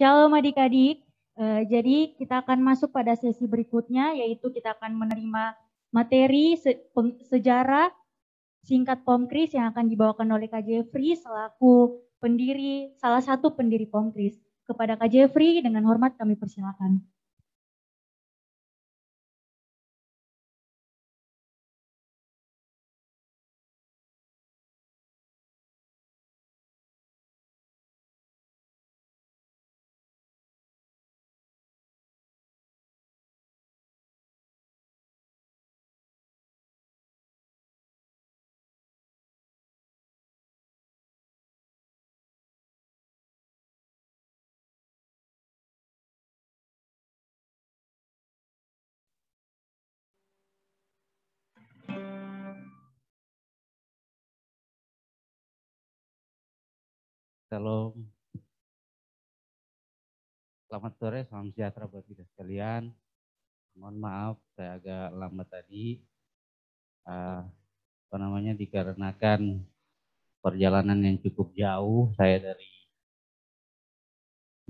Shalom adik-adik. Jadi kita akan masuk pada sesi berikutnya, yaitu kita akan menerima materi sejarah singkat Pomkris yang akan dibawakan oleh Kak Jeffrey selaku salah satu pendiri Pomkris. Kepada Kak Jeffrey dengan hormat kami persilakan. Shalom. Selamat sore, salam sejahtera buat kita sekalian. Mohon maaf, saya agak lambat tadi. Dikarenakan perjalanan yang cukup jauh. Saya dari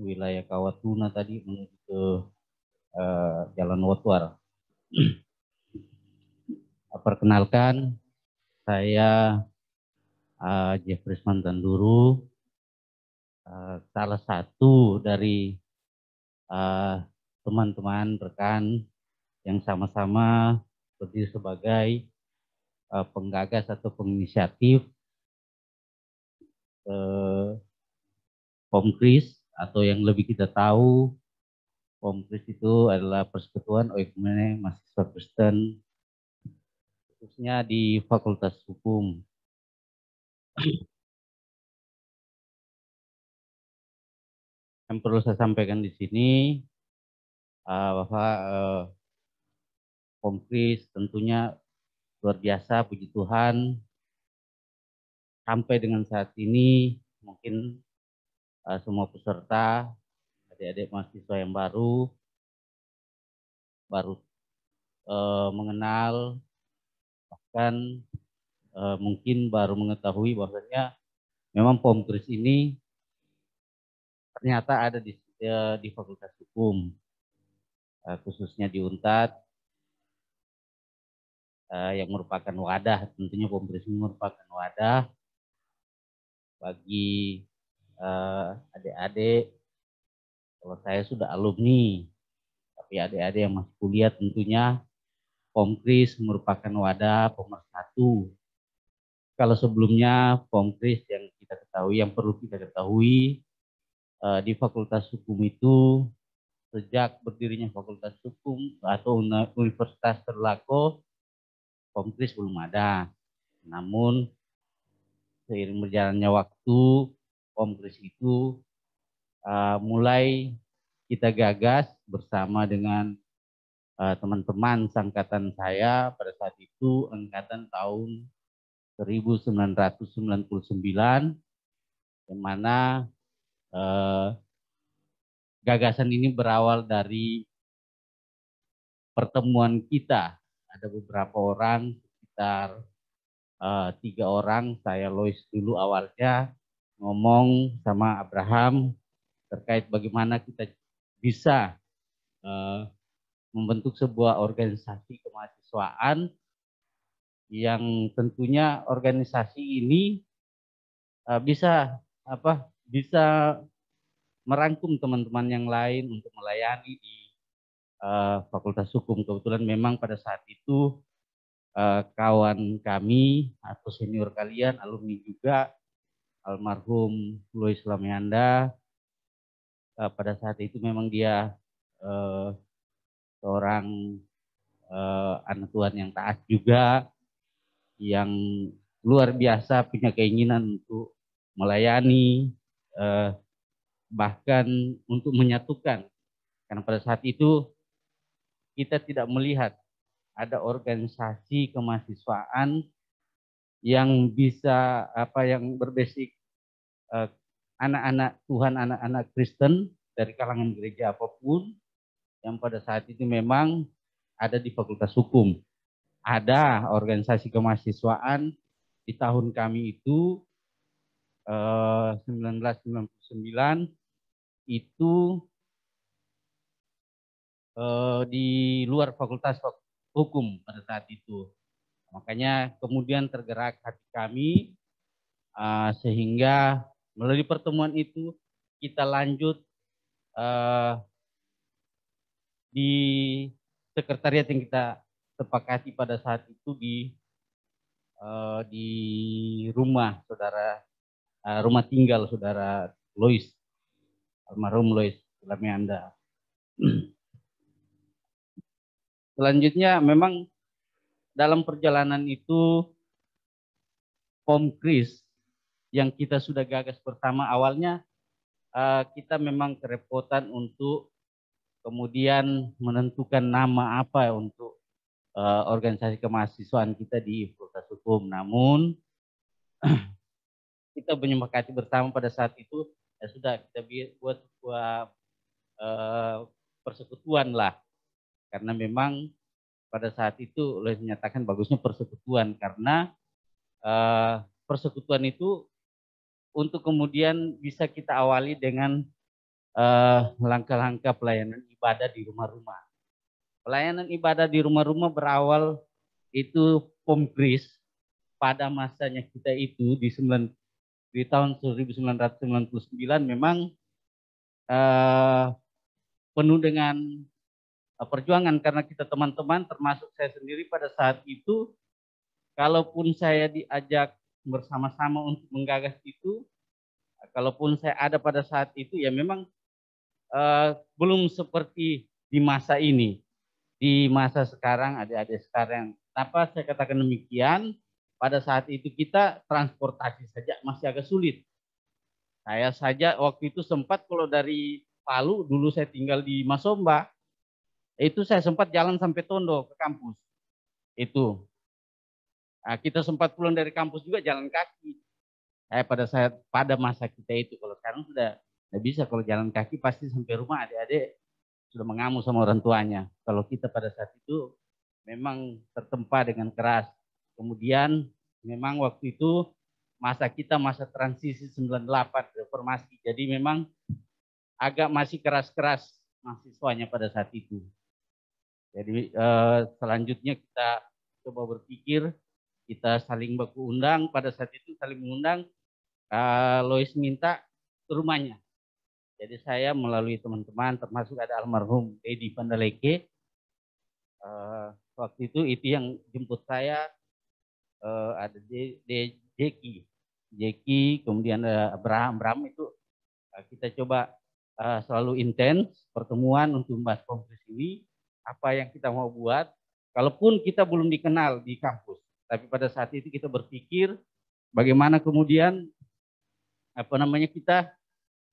wilayah Kawatuna tadi menuju ke Jalan Wotwar. Perkenalkan, saya Jeffrey Mantanduru, salah satu dari teman-teman rekan yang sama-sama berdiri sebagai penggagas atau penginisiatif Pomkris, atau yang lebih kita tahu Pomkris itu adalah Persekutuan Oikumene Mahasiswa Kristen, khususnya di Fakultas Hukum. Yang perlu saya sampaikan di sini bahwa Pomkris tentunya luar biasa, puji Tuhan, sampai dengan saat ini mungkin semua peserta, adik-adik mahasiswa yang baru mengenal, bahkan mungkin baru mengetahui bahwasanya memang Pomkris ini ternyata ada di Fakultas Hukum, khususnya di Unpad, yang merupakan wadah, tentunya Pomkris ini merupakan wadah bagi adik-adik. Kalau saya sudah alumni, tapi adik-adik yang masih kuliah tentunya Pomkris merupakan wadah pemersatu. Kalau sebelumnya Pomkris yang kita ketahui, yang perlu kita ketahui, di Fakultas Hukum itu sejak berdirinya Fakultas Hukum atau Universitas Trisakti, Pomkris belum ada. Namun seiring berjalannya waktu, Pomkris itu mulai kita gagas bersama dengan teman-teman sangkatan saya pada saat itu, angkatan tahun 1999, yang mana gagasan ini berawal dari pertemuan kita. Ada beberapa orang, sekitar 3 orang, saya Lois dulu awalnya ngomong sama Abraham terkait bagaimana kita bisa membentuk sebuah organisasi kemahasiswaan yang tentunya organisasi ini bisa merangkum teman-teman yang lain untuk melayani di Fakultas Hukum. Kebetulan memang pada saat itu kawan kami atau senior kalian, alumni juga, almarhum Louis Lamianda, pada saat itu memang dia seorang anak Tuhan yang taat juga, yang luar biasa punya keinginan untuk melayani, bahkan untuk menyatukan. Karena pada saat itu kita tidak melihat ada organisasi kemahasiswaan yang bisa yang berbasic anak-anak Tuhan, anak-anak Kristen dari kalangan gereja apapun, yang pada saat itu memang ada di Fakultas Hukum. Ada organisasi kemahasiswaan di tahun kami itu 1999 itu di luar Fakultas Hukum pada saat itu. Makanya kemudian tergerak hati kami sehingga melalui pertemuan itu kita lanjut di sekretariat yang kita sepakati pada saat itu di rumah saudara, rumah tinggal saudara Lois, almarhum Lois Lamianda. Selanjutnya memang dalam perjalanan itu Pomkris yang kita sudah gagas bersama awalnya, kita memang kerepotan untuk kemudian menentukan nama apa untuk organisasi kemahasiswaan kita di Fakultas Hukum. Namun kita menyepakati bersama pada saat itu, ya sudah kita buat sebuah persekutuan lah. Karena memang pada saat itu oleh menyatakan bagusnya persekutuan karena persekutuan itu untuk kemudian bisa kita awali dengan langkah-langkah pelayanan ibadah di rumah-rumah. Pelayanan ibadah di rumah-rumah berawal itu Pomkris pada masanya kita itu di tahun 1999 memang penuh dengan perjuangan karena kita teman-teman termasuk saya sendiri pada saat itu, kalaupun saya diajak bersama-sama untuk menggagas itu, kalaupun saya ada pada saat itu ya memang belum seperti di masa ini. Di masa sekarang, adik-adik sekarang. Kenapa saya katakan demikian? Pada saat itu kita transportasi saja masih agak sulit. Saya saja waktu itu sempat kalau dari Palu, dulu saya tinggal di Masomba, itu saya sempat jalan sampai Tondo ke kampus. Itu. Nah, kita sempat pulang dari kampus juga jalan kaki. Pada masa kita itu, kalau sekarang sudah tidak bisa, kalau jalan kaki pasti sampai rumah adik-adik sudah mengamuk sama orang tuanya. Kalau kita pada saat itu memang tertempa dengan keras. Kemudian memang waktu itu masa kita masa transisi 98 reformasi. Jadi memang agak masih keras-keras mahasiswanya pada saat itu. Jadi selanjutnya kita coba berpikir, kita saling baku undang, pada saat itu saling mengundang, Lois minta ke rumahnya. Jadi saya melalui teman-teman, termasuk ada almarhum Edi Pandaleke, waktu itu yang jemput saya, ada Jeki, kemudian ada Abraham itu, kita coba selalu intens pertemuan untuk membahas Pomkris ini, apa yang kita mau buat, kalaupun kita belum dikenal di kampus, tapi pada saat itu kita berpikir bagaimana kemudian kita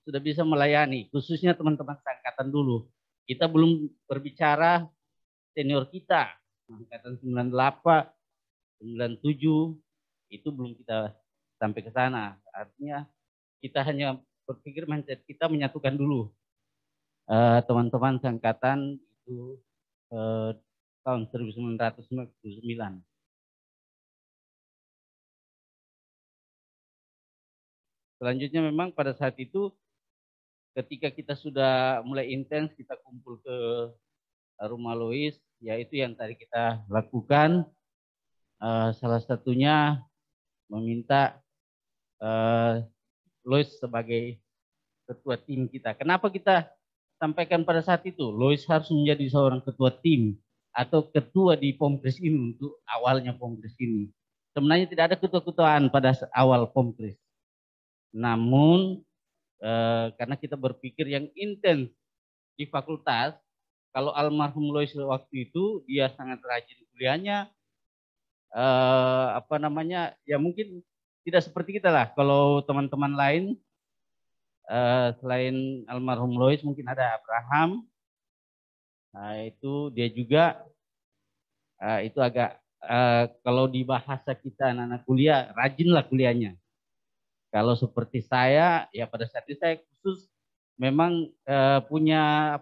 sudah bisa melayani, khususnya teman-teman seangkatan dulu. Kita belum berbicara senior kita, angkatan 98, 97, itu belum kita sampai ke sana. Artinya kita hanya berpikir mindset kita menyatukan dulu teman-teman seangkatan itu tahun 1999. Selanjutnya memang pada saat itu ketika kita sudah mulai intens kita kumpul ke rumah Lois, yaitu yang tadi kita lakukan, salah satunya meminta Lois sebagai ketua tim kita. Kenapa kita sampaikan pada saat itu Lois harus menjadi seorang ketua tim atau ketua di Pomkris ini untuk awalnya Pomkris ini. Sebenarnya tidak ada ketua-ketuaan pada awal Pomkris. Namun karena kita berpikir yang intens di fakultas, kalau almarhum Lois waktu itu dia sangat rajin kuliahnya, ya mungkin tidak seperti kita lah. Kalau teman-teman lain selain almarhum Lois mungkin ada Abraham, itu dia juga itu agak kalau di bahasa kita anak-anak kuliah rajin lah kuliahnya. Kalau seperti saya ya pada saat itu saya khusus memang punya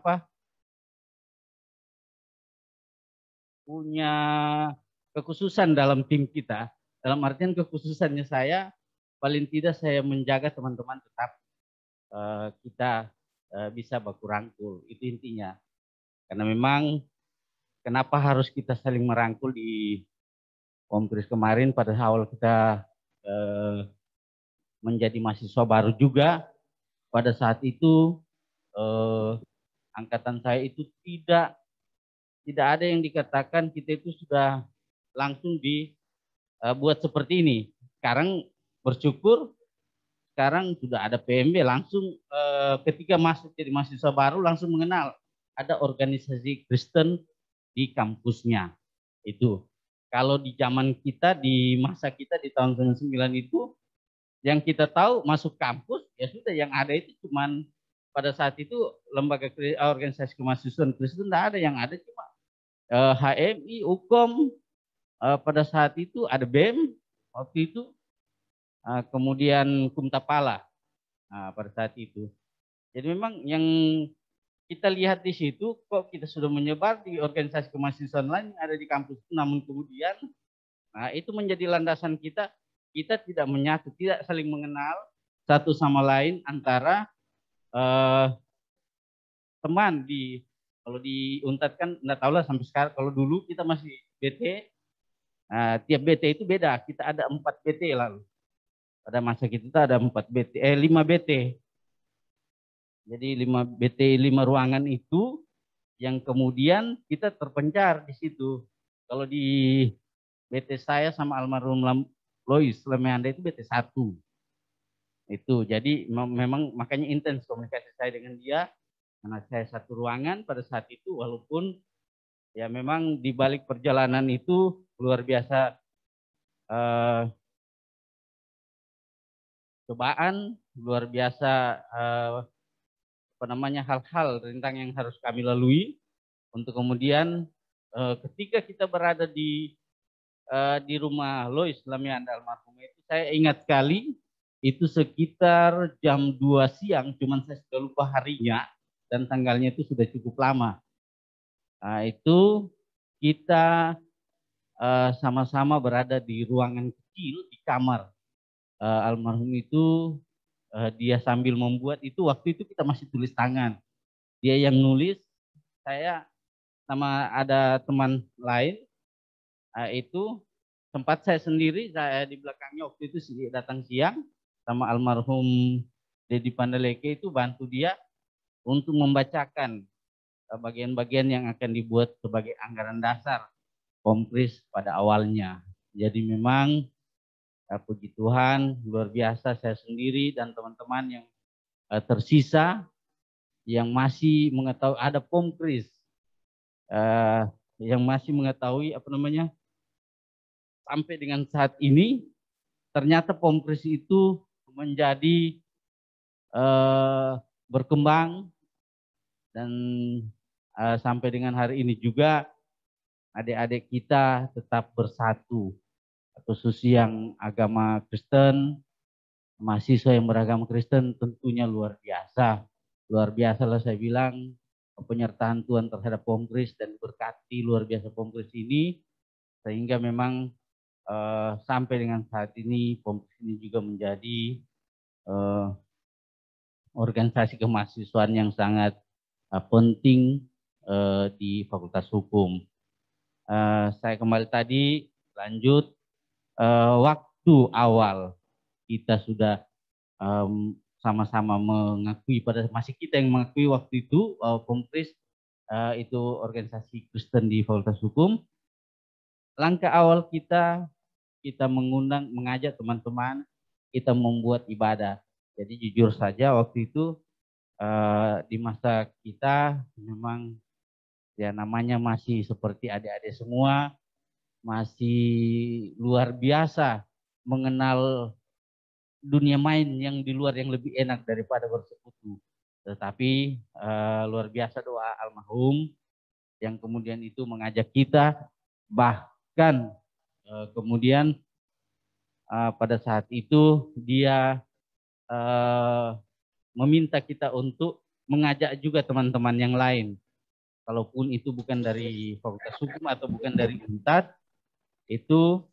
kekhususan dalam tim kita. Dalam artian kekhususannya saya paling tidak saya menjaga teman-teman tetap kita bisa baku rangkul. Itu intinya. Karena memang kenapa harus kita saling merangkul di Kompres kemarin pada awal kita menjadi mahasiswa baru juga. Pada saat itu angkatan saya itu tidak ada yang dikatakan kita itu sudah langsung dibuat seperti ini. Sekarang bersyukur sekarang sudah ada PMB langsung ketika masuk jadi mahasiswa baru langsung mengenal ada organisasi Kristen di kampusnya. Itu kalau di zaman kita di masa kita di tahun 99 itu yang kita tahu masuk kampus ya sudah yang ada itu cuman pada saat itu lembaga organisasi kemahasiswaan Kristen tidak ada, yang ada cuma HMI, UKOM, pada saat itu ada BEM waktu itu, kemudian Kumtapala pada saat itu. Jadi memang yang kita lihat di situ kok kita sudah menyebar di organisasi kemahasiswaan lain yang ada di kampus, namun kemudian itu menjadi landasan kita tidak menyatu, tidak saling mengenal satu sama lain antara teman di kalau di Untat kan enggak tahu lah sampai sekarang. Kalau dulu kita masih BT, tiap BT itu beda. Kita ada 4 BT lalu. Pada masa kita ada 4 BT, 5 BT. Jadi 5 BT, 5 ruangan itu yang kemudian kita terpencar di situ. Kalau di BT saya sama almarhum Lois Lemeanda itu BT 1. Itu jadi memang makanya intens komunikasi saya dengan dia. Karena saya satu ruangan pada saat itu, walaupun ya memang di balik perjalanan itu luar biasa cobaan, luar biasa hal-hal rintang yang harus kami lalui untuk kemudian ketika kita berada di rumah Lois Lemeanda almarhum itu, saya ingat sekali itu sekitar jam 2 siang, cuman saya sudah lupa harinya dan tanggalnya itu sudah cukup lama. Nah, itu kita sama-sama berada di ruangan kecil di kamar almarhum itu. Dia sambil membuat itu, waktu itu kita masih tulis tangan. Dia yang nulis, saya sama ada teman lain itu tempat saya sendiri, saya di belakangnya waktu itu datang siang sama almarhum Dedi Pandaleke itu bantu dia untuk membacakan bagian-bagian yang akan dibuat sebagai anggaran dasar Kompres pada awalnya. Jadi memang puji Tuhan luar biasa, saya sendiri dan teman-teman yang tersisa yang masih mengetahui ada Kompres, yang masih mengetahui sampai dengan saat ini ternyata Kompres itu menjadi berkembang dan sampai dengan hari ini juga adik-adik kita tetap bersatu, khususnya yang agama Kristen, mahasiswa yang beragama Kristen tentunya luar biasa lah saya bilang penyertaan Tuhan terhadap Kompres dan berkati luar biasa Kompres ini sehingga memang sampai dengan saat ini Kompres ini juga menjadi organisasi kemahasiswaan yang sangat penting di Fakultas Hukum. Saya kembali tadi lanjut waktu awal kita sudah sama-sama mengakui, masih kita yang mengakui waktu itu Kompres itu organisasi Kristen di Fakultas Hukum. Langkah awal kita mengajak teman-teman kita membuat ibadah. Jadi jujur saja waktu itu di masa kita memang ya namanya masih seperti adik-adik semua, masih luar biasa mengenal dunia main yang di luar yang lebih enak daripada bersekutu. Tetapi luar biasa doa almarhum yang kemudian itu mengajak kita, bahkan kemudian pada saat itu dia meminta kita untuk mengajak juga teman-teman yang lain. Kalaupun itu bukan dari Fakultas Hukum atau bukan dari Untat, itu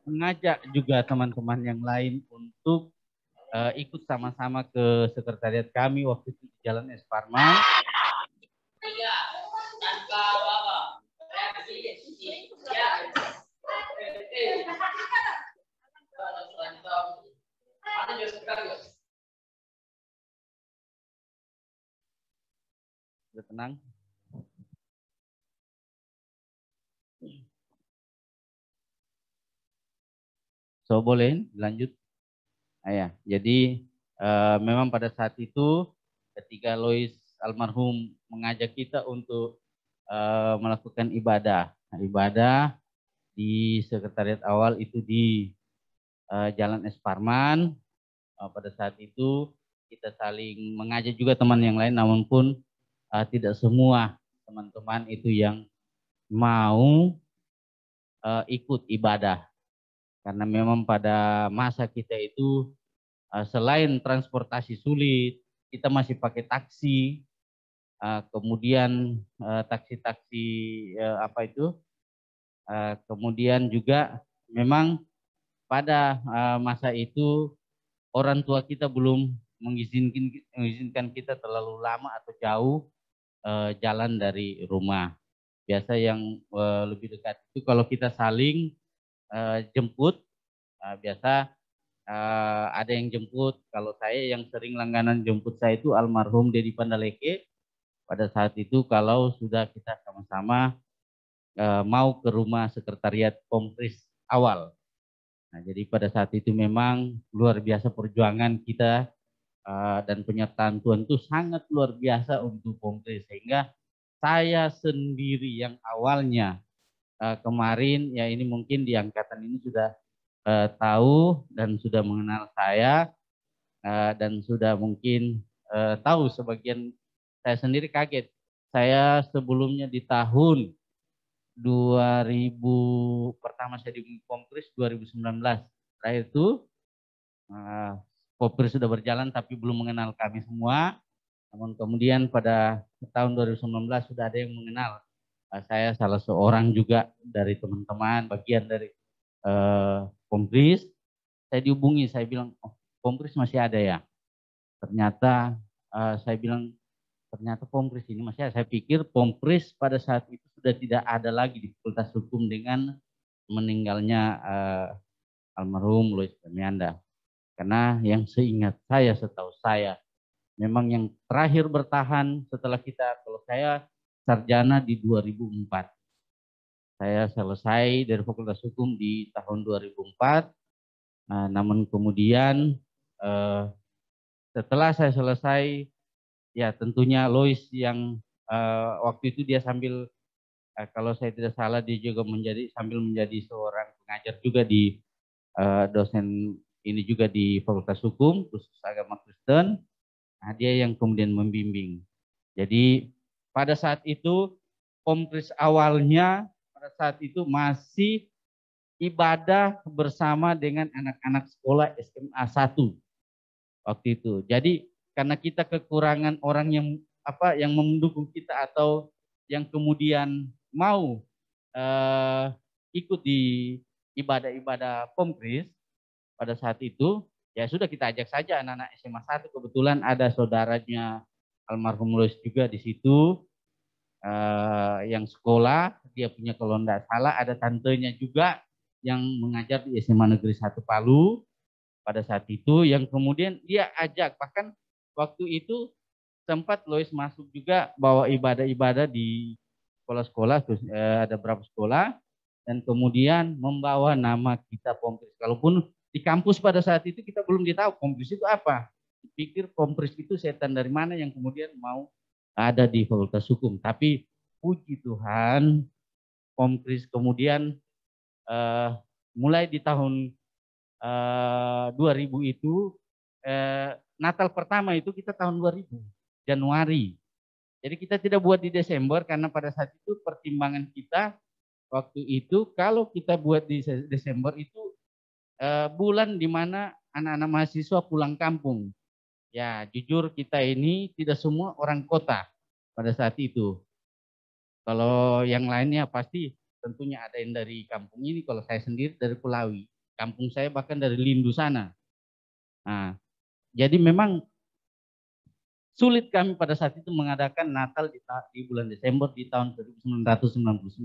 mengajak juga teman-teman yang lain untuk ikut sama-sama ke sekretariat kami waktu itu di Jalan Es Parman. Sudah tenang? So boleh lanjut? Ya, jadi memang pada saat itu ketika Lois almarhum mengajak kita untuk melakukan ibadah. Nah, ibadah di sekretariat awal itu di Jalan Es Parman. Pada saat itu kita saling mengajak juga teman yang lain, namun pun tidak semua teman-teman itu yang mau ikut ibadah. Karena memang pada masa kita itu selain transportasi sulit, kita masih pakai taksi, kemudian taksi-taksi apa itu, kemudian juga memang pada masa itu orang tua kita belum mengizinkan kita terlalu lama atau jauh jalan dari rumah. Biasa yang lebih dekat itu kalau kita saling jemput, biasa ada yang jemput. Kalau saya yang sering langganan jemput saya itu almarhum Dedi Pandaleke. Pada saat itu kalau sudah kita sama-sama mau ke rumah sekretariat Kompris awal. Nah, jadi pada saat itu memang luar biasa perjuangan kita dan penyertaan Tuhan itu sangat luar biasa untuk Kompris. Sehingga saya sendiri yang awalnya kemarin ya ini mungkin di angkatan ini sudah tahu dan sudah mengenal saya dan sudah mungkin tahu sebagian. Saya sendiri kaget. Saya sebelumnya di tahun 2000 pertama saya di Kompris 2019. Terakhir itu Kompris sudah berjalan tapi belum mengenal kami semua. Namun kemudian pada tahun 2019 sudah ada yang mengenal saya, salah seorang juga dari teman-teman bagian dari Kompris. Saya dihubungi, saya bilang, oh, Kompris masih ada ya. Ternyata saya bilang, ternyata Kompris ini masih ada. Saya pikir Kompris pada saat itu sudah tidak ada lagi di Fakultas Hukum dengan meninggalnya almarhum Louis Damianda. Karena yang seingat saya, setahu saya, memang yang terakhir bertahan setelah kita, kalau saya sarjana di 2004. Saya selesai dari Fakultas Hukum di tahun 2004. Namun kemudian setelah saya selesai, ya tentunya Lois yang waktu itu dia sambil, kalau saya tidak salah dia juga sambil menjadi seorang pengajar juga di dosen ini juga di Fakultas Hukum, khusus agama Kristen. Nah, dia yang kemudian membimbing. Jadi pada saat itu Kompris awalnya pada saat itu masih ibadah bersama dengan anak-anak sekolah SMA 1 waktu itu. Jadi karena kita kekurangan orang yang mendukung kita atau yang kemudian mau ikut di ibadah-ibadah Kompris pada saat itu, ya sudah kita ajak saja anak-anak SMA 1. Kebetulan ada saudaranya almarhum Louis juga di situ yang sekolah, dia punya kalau tidak salah ada tantenya juga yang mengajar di SMA Negeri 1 Palu pada saat itu, yang kemudian dia ajak, bahkan waktu itu sempat Lois masuk juga bawa ibadah-ibadah di sekolah-sekolah, terus ada beberapa sekolah, dan kemudian membawa nama kita Kompris. Kalaupun di kampus pada saat itu kita belum tahu Kompris itu apa. Pikir Kompris itu setan dari mana yang kemudian mau ada di Fakultas Hukum. Tapi puji Tuhan, Kompris kemudian mulai di tahun 2000 itu Natal pertama itu kita tahun 2000 Januari. Jadi kita tidak buat di Desember karena pada saat itu pertimbangan kita waktu itu kalau kita buat di Desember itu bulan di mana anak-anak mahasiswa pulang kampung. Ya jujur kita ini tidak semua orang kota pada saat itu. Kalau yang lainnya pasti tentunya ada yang dari kampung ini. Kalau saya sendiri dari Kulawi. Kampung saya bahkan dari Lindu sana. Nah, Jadi memang sulit kami pada saat itu mengadakan Natal di bulan Desember di tahun 1999.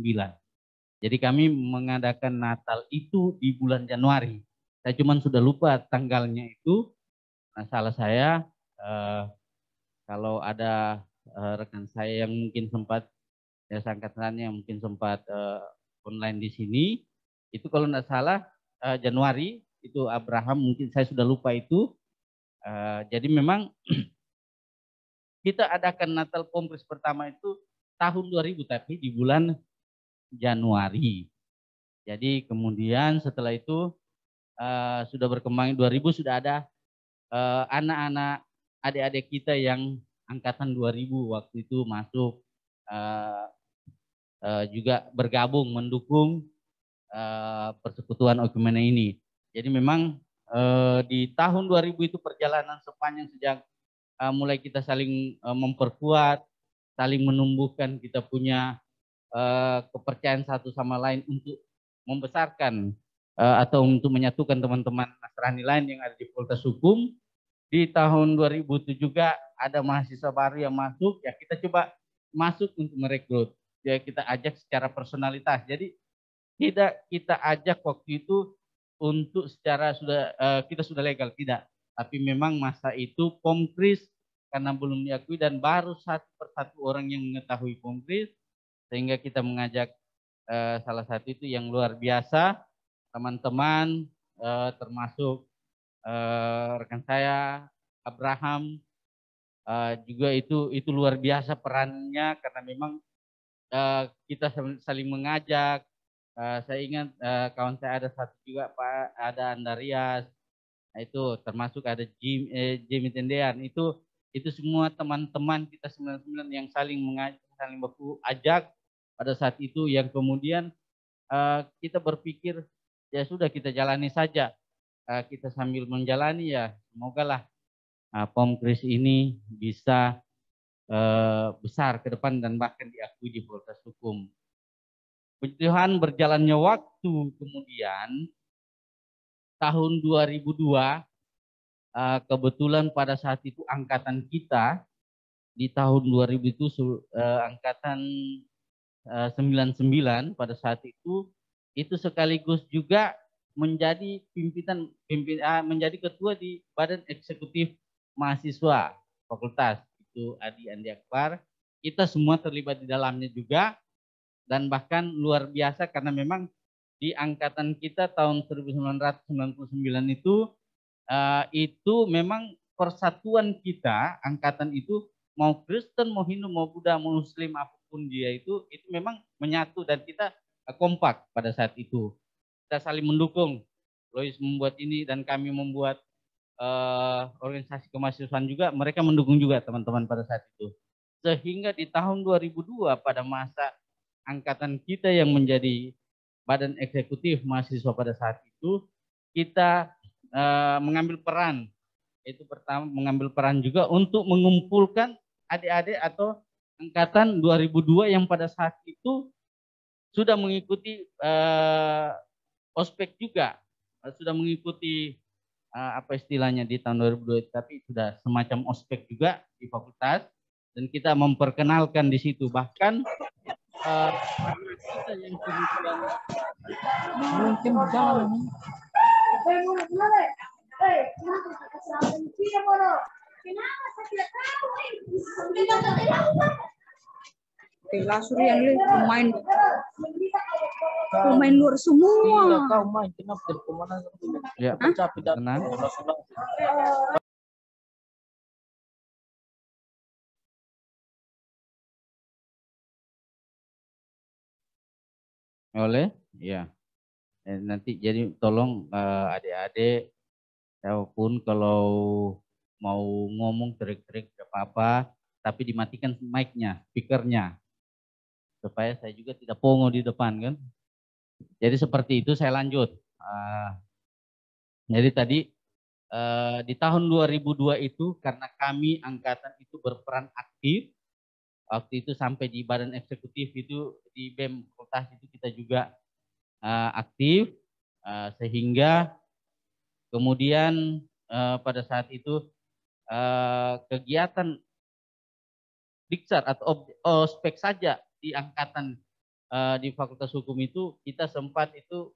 Jadi kami mengadakan Natal itu di bulan Januari. Saya cuma sudah lupa tanggalnya itu. Nah, salah saya kalau ada rekan saya yang mungkin sempat ya seangkatannya yang mungkin sempat online di sini, itu kalau tidak salah Januari itu Abraham, mungkin saya sudah lupa itu. Jadi memang kita adakan Natal Kompres pertama itu tahun 2000 tapi di bulan Januari. Jadi kemudian setelah itu sudah berkembang 2000 sudah ada anak-anak adik-adik kita yang angkatan 2000 waktu itu masuk juga bergabung mendukung persekutuan Oikumene ini. Jadi memang di tahun 2000 itu perjalanan sepanjang sejak mulai kita saling memperkuat, saling menumbuhkan kita punya kepercayaan satu sama lain untuk membesarkan atau untuk menyatukan teman-teman Nasrani lain yang ada di Fakultas Hukum. Di tahun 2007 juga ada mahasiswa baru yang masuk, ya kita coba masuk untuk merekrut. Ya kita ajak secara personalitas. Jadi tidak kita ajak waktu itu untuk secara kita sudah legal, tidak. Tapi memang masa itu Pomkris karena belum diakui dan baru satu persatu orang yang mengetahui Pomkris, sehingga kita mengajak salah satu itu yang luar biasa, teman-teman termasuk rekan saya Abraham juga itu luar biasa perannya karena memang kita saling mengajak. Saya ingat kawan saya ada satu juga Pak, ada Andarias, nah, itu termasuk ada Jimmy Tendean, itu semua teman-teman kita 99 yang saling mengajak, saling baku ajak pada saat itu, yang kemudian kita berpikir ya sudah kita jalani saja, kita sambil menjalani ya semoga lah Pomkris ini bisa besar ke depan dan bahkan diakui di Fakultas Hukum. Puji Tuhan berjalannya waktu kemudian tahun 2002 kebetulan pada saat itu angkatan kita di tahun 2000 itu angkatan 99 pada saat itu sekaligus juga menjadi menjadi ketua di Badan Eksekutif Mahasiswa Fakultas, itu Adi Andi Akbar. Kita semua terlibat di dalamnya juga, dan bahkan luar biasa karena memang di angkatan kita tahun 1999 itu memang persatuan kita angkatan itu mau Kristen, mau Hindu, mau Buddha, mau Muslim apapun dia itu memang menyatu dan kita kompak pada saat itu. Kita saling mendukung. Lois membuat ini dan kami membuat organisasi kemahasiswaan juga, mereka mendukung juga teman-teman pada saat itu. Sehingga di tahun 2002 pada masa angkatan kita yang menjadi badan eksekutif mahasiswa pada saat itu, kita mengambil peran. Itu pertama mengambil peran juga untuk mengumpulkan adik-adik atau angkatan 2002 yang pada saat itu sudah mengikuti ospek juga, sudah mengikuti apa istilahnya di tahun 2002, tapi sudah semacam ospek juga di fakultas, dan kita memperkenalkan di situ. Bahkan kita yang kemudian mungkin jalan Lasur yang pemain luar semua. Iya, kau main kenapa dari kemana? Ya, capek dan tenang. Oleh, ya. Nanti jadi tolong adik-adik, siapapun kalau mau ngomong terik-terik gak apa-apa, tapi dimatikan mic-nya, speaker-nya, supaya saya juga tidak pongo di depan kan. Jadi seperti itu saya lanjut. Jadi tadi di tahun 2002 itu karena kami angkatan itu berperan aktif, waktu itu sampai di badan eksekutif itu di BEM Fakultas itu kita juga aktif, sehingga kemudian pada saat itu kegiatan Diksar atau ospek saja di angkatan di Fakultas Hukum itu kita sempat itu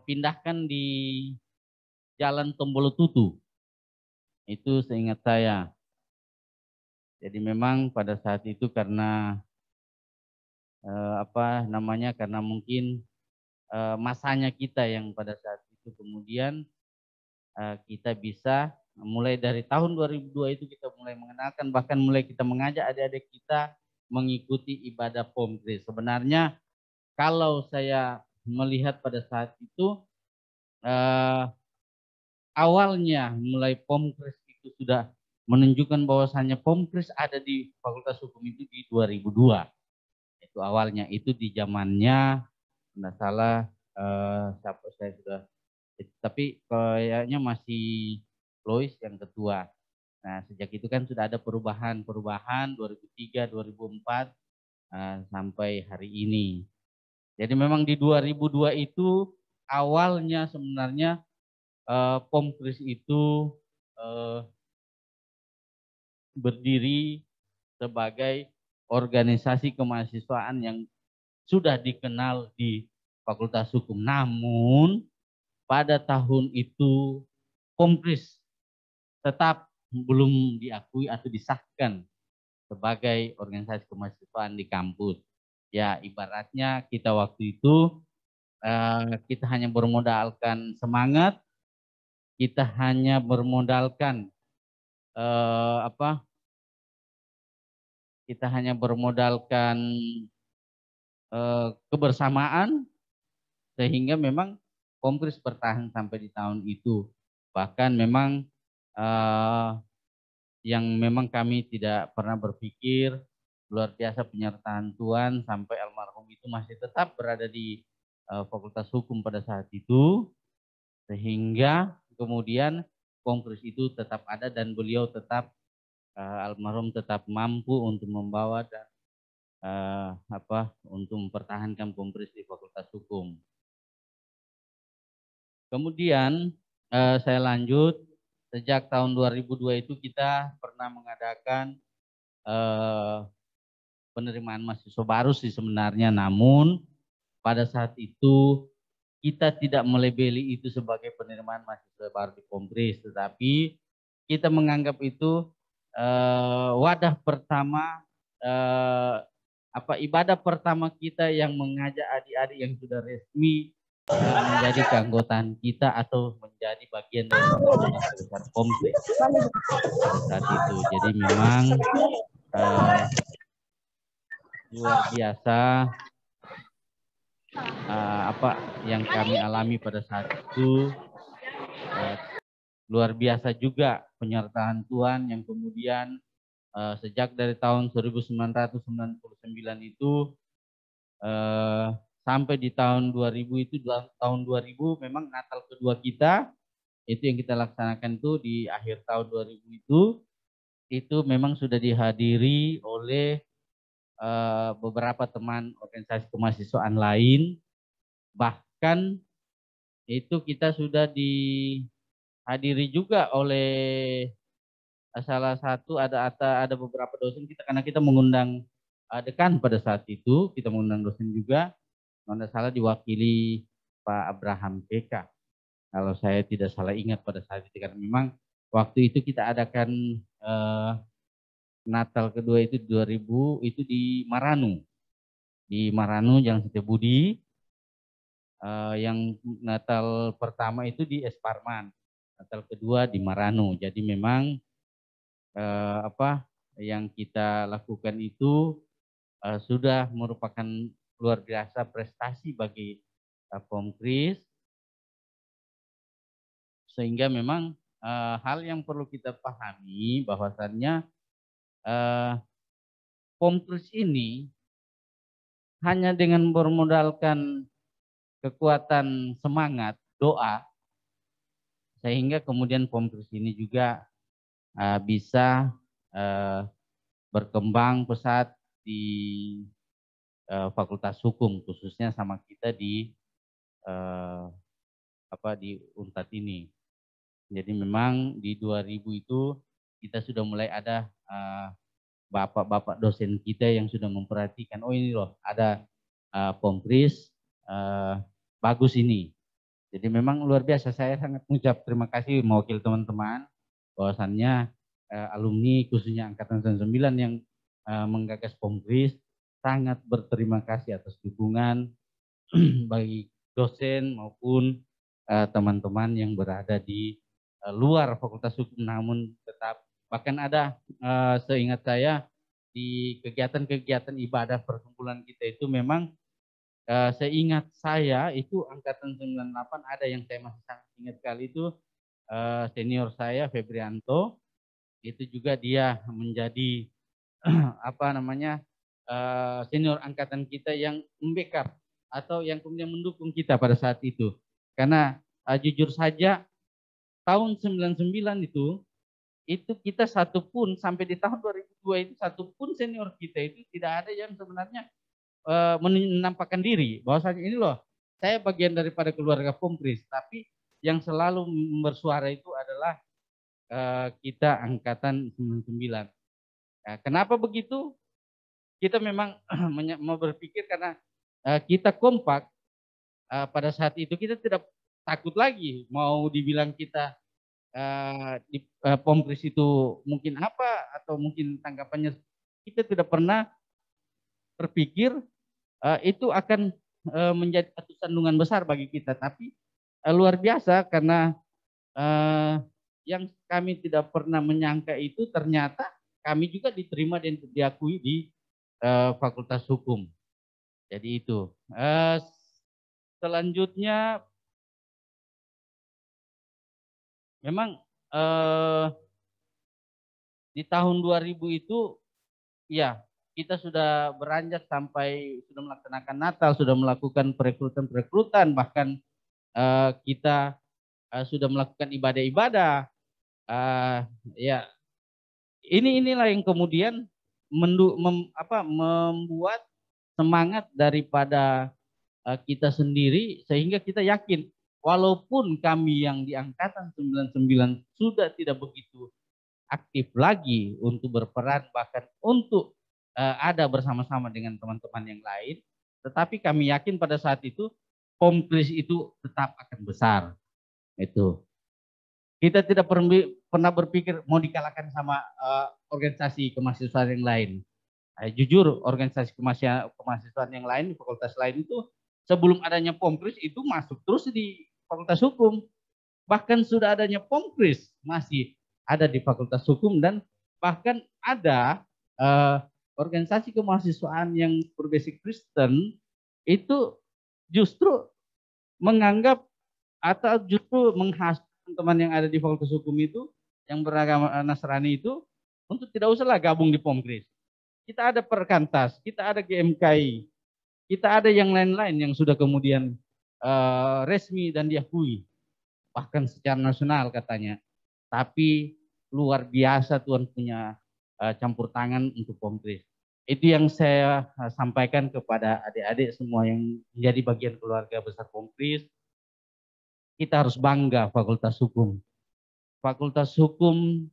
pindahkan di Jalan Tombolotutu. Itu seingat saya. Jadi memang pada saat itu karena karena mungkin masanya kita yang pada saat itu kemudian kita bisa mulai dari tahun 2002 itu kita mulai mengenalkan, bahkan mulai kita mengajak adik-adik kita mengikuti ibadah Pomkris. Sebenarnya kalau saya melihat pada saat itu awalnya mulai Pomkris itu sudah menunjukkan bahwasannya Pomkris ada di Fakultas Hukum itu di 2002. Itu awalnya, itu di zamannya tidak salah siapa saya sudah, tapi kayaknya masih Lois yang ketua. Nah, sejak itu kan sudah ada perubahan 2003, 2004 sampai hari ini. Jadi memang di 2002 itu awalnya sebenarnya Pomkris itu berdiri sebagai organisasi kemahasiswaan yang sudah dikenal di Fakultas Hukum. Namun pada tahun itu Pomkris tetap belum diakui atau disahkan sebagai organisasi kemahasiswaan di kampus. Ya ibaratnya kita waktu itu kita hanya bermodalkan semangat, kita hanya bermodalkan kita hanya bermodalkan kebersamaan, sehingga memang Pomkris bertahan sampai di tahun itu. Bahkan memang yang memang kami tidak pernah berpikir, luar biasa penyertaan Tuhan sampai almarhum itu masih tetap berada di Fakultas Hukum pada saat itu, sehingga kemudian Pomkris itu tetap ada dan beliau tetap almarhum tetap mampu untuk membawa dan untuk mempertahankan Pomkris di Fakultas Hukum. Kemudian saya lanjut, sejak tahun 2002 itu kita pernah mengadakan penerimaan mahasiswa baru sih sebenarnya, namun pada saat itu kita tidak melabeli itu sebagai penerimaan mahasiswa baru di Pomkris, tetapi kita menganggap itu wadah pertama, ibadah pertama kita yang mengajak adik-adik yang sudah resmi menjadi keanggotaan kita atau menjadi bagian dari keluarga besar Pomkris saat itu. Jadi memang luar biasa yang kami alami pada saat itu. Luar biasa juga penyertaan Tuhan yang kemudian sejak dari tahun 1999 itu sampai di tahun 2000 itu, tahun 2000 memang Natal kedua kita itu yang kita laksanakan itu di akhir tahun 2000 itu memang sudah dihadiri oleh beberapa teman organisasi kemahasiswaan lain, bahkan itu kita sudah dihadiri juga oleh salah satu ada beberapa dosen kita, karena kita mengundang dekan pada saat itu, kita mengundang dosen juga, kalau tidak salah diwakili Pak Abraham PK, kalau saya tidak salah ingat pada saat itu, karena memang waktu itu kita adakan Natal kedua itu 2000 itu di Maranu Jalan Setiabudi. Yang Natal pertama itu di Es Parman, Natal kedua di Maranu. Jadi memang yang kita lakukan itu sudah merupakan luar biasa prestasi bagi Pomkris, sehingga memang hal yang perlu kita pahami bahwasannya Pomkris ini hanya dengan bermodalkan kekuatan semangat, doa, sehingga kemudian Pomkris ini juga bisa berkembang pesat di Fakultas Hukum, khususnya sama kita di di Unpad ini. Jadi memang di 2000 itu kita sudah mulai ada bapak-bapak dosen kita yang sudah memperhatikan, oh ini loh ada Pompris bagus ini. Jadi memang luar biasa, saya sangat mengucap terima kasih mewakili teman-teman bahwasannya alumni khususnya angkatan 99 yang menggagas Pompris sangat berterima kasih atas dukungan bagi dosen maupun teman-teman yang berada di luar Fakultas Hukum, namun tetap bahkan ada seingat saya di kegiatan-kegiatan ibadah perkumpulan kita itu memang seingat saya itu angkatan 98 ada yang saya masih sangat ingat sekali itu senior saya Febrianto, itu juga dia menjadi apa namanya senior angkatan kita yang membackup atau yang kemudian mendukung kita pada saat itu. Karena jujur saja tahun 99 itu kita satu pun sampai di tahun 2002 itu satu pun senior kita itu tidak ada yang sebenarnya menampakkan diri bahwasanya ini loh saya bagian daripada keluarga Pompris, tapi yang selalu bersuara itu adalah kita angkatan 99. Kenapa begitu? Kita memang mau berpikir karena kita kompak pada saat itu, kita tidak takut lagi mau dibilang kita di Pompris itu mungkin apa atau mungkin tanggapannya, kita tidak pernah berpikir itu akan menjadi satu sandungan besar bagi kita, tapi luar biasa karena yang kami tidak pernah menyangka itu ternyata kami juga diterima dan diakui di Fakultas Hukum. Jadi itu. Selanjutnya memang di tahun 2000 itu ya kita sudah beranjak sampai sudah melaksanakan Natal, sudah melakukan perekrutan, bahkan kita sudah melakukan ibadah-ibadah. Ya, inilah yang kemudian membuat semangat daripada kita sendiri sehingga kita yakin walaupun kami yang di angkatan 99 sudah tidak begitu aktif lagi untuk berperan bahkan untuk ada bersama-sama dengan teman-teman yang lain, tetapi kami yakin pada saat itu Pompris itu tetap akan besar. Itu kita tidak pernah berpikir mau dikalahkan sama organisasi kemahasiswaan yang lain. Jujur organisasi kemahasiswaan yang lain di fakultas lain itu sebelum adanya Pompris itu masuk terus di Fakultas Hukum, bahkan sudah adanya Pompris masih ada di Fakultas Hukum, dan bahkan ada organisasi kemahasiswaan yang berbasis Kristen itu justru menganggap atau justru menghasut teman-teman yang ada di Fakultas Hukum itu yang beragama Nasrani itu untuk tidak usahlah gabung di Pompris. Kita ada Perkantas, kita ada GMKI, kita ada yang lain-lain yang sudah kemudian resmi dan diakui bahkan secara nasional katanya. Tapi luar biasa Tuhan punya campur tangan untuk Pompris. Itu yang saya sampaikan kepada adik-adik semua yang menjadi bagian keluarga besar Pompris. Kita harus bangga Fakultas Hukum. Fakultas Hukum